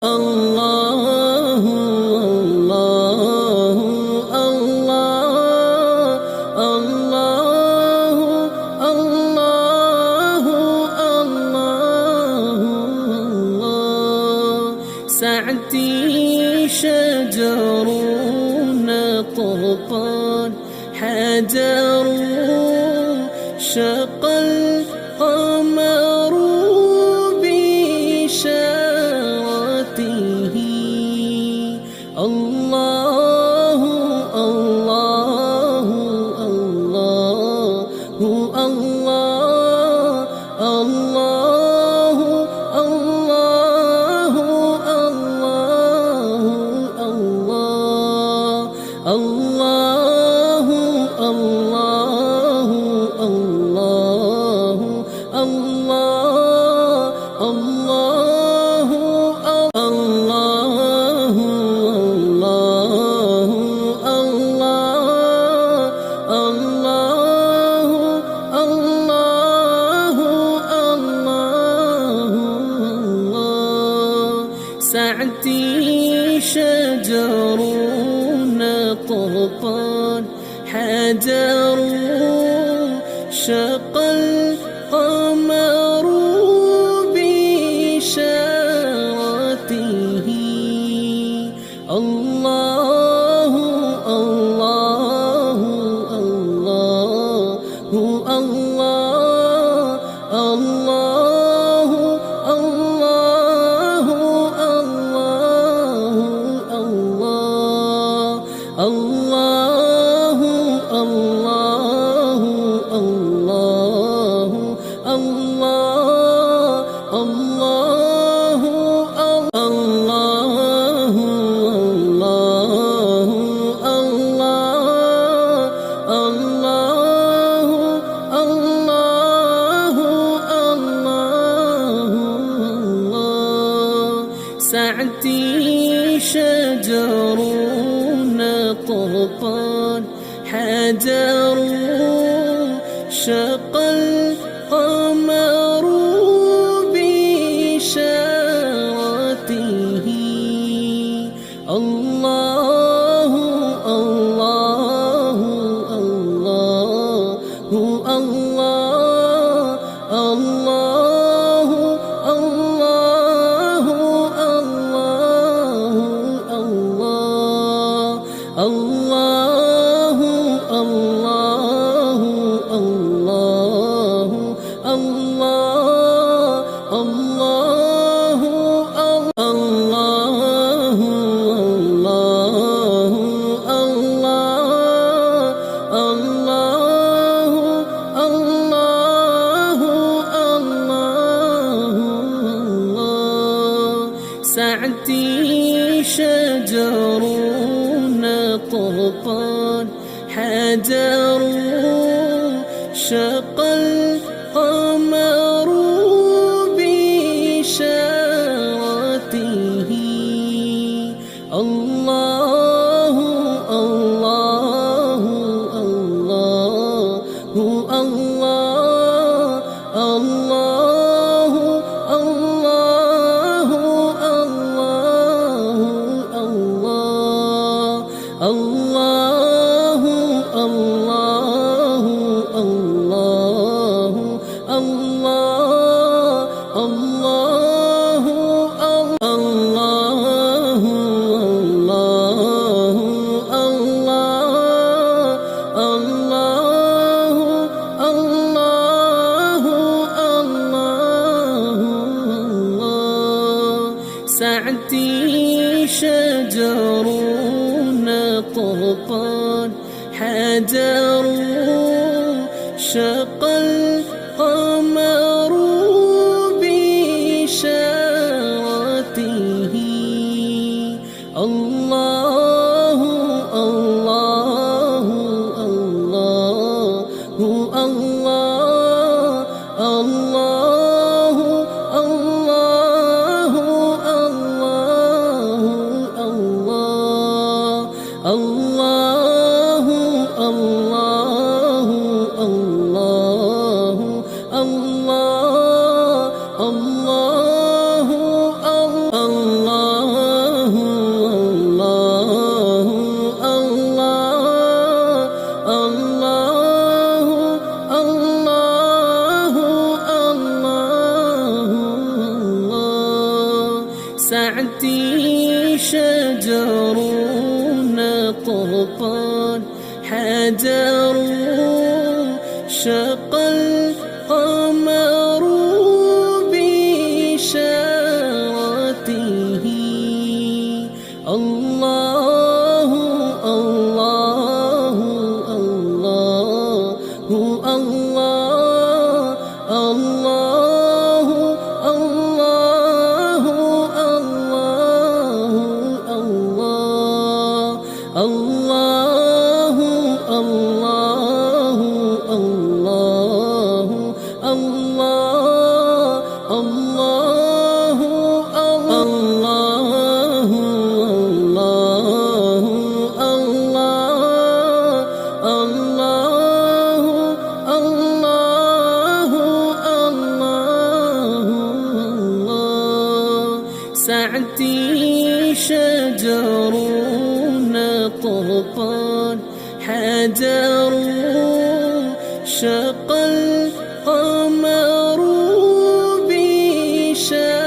الله الله الله الله الله الله الله سعدي شجر طرقان حجر شق القمر بشارته الله الله الله الله الله الله الله الله الله الله الله الله الله سعدي شجر طرقان حجر شق القمر بشارته الله الله الله الله الله الله الله الله الله الله الله الله الله سعدي شجر طرقان حجر شق القمر بشارته الله الله الله الله الله الله الله الله الله الله الله الله الله سعدي شجر طرقان حجر شق القمر بشارته الله الله الله الله الله الله الله الله الله الله الله الله الله سعدي شجر طرقان حجر شق القمر بشارته الله الله الله الله الله الله الله الله الله الله الله الله سعدي شجر طرفان حجر شق القمر بإشارته الله الله الله الله الله الله الله الله الله الله الله الله الله سعدي شجر طرفان حجر شق القمر بإشارته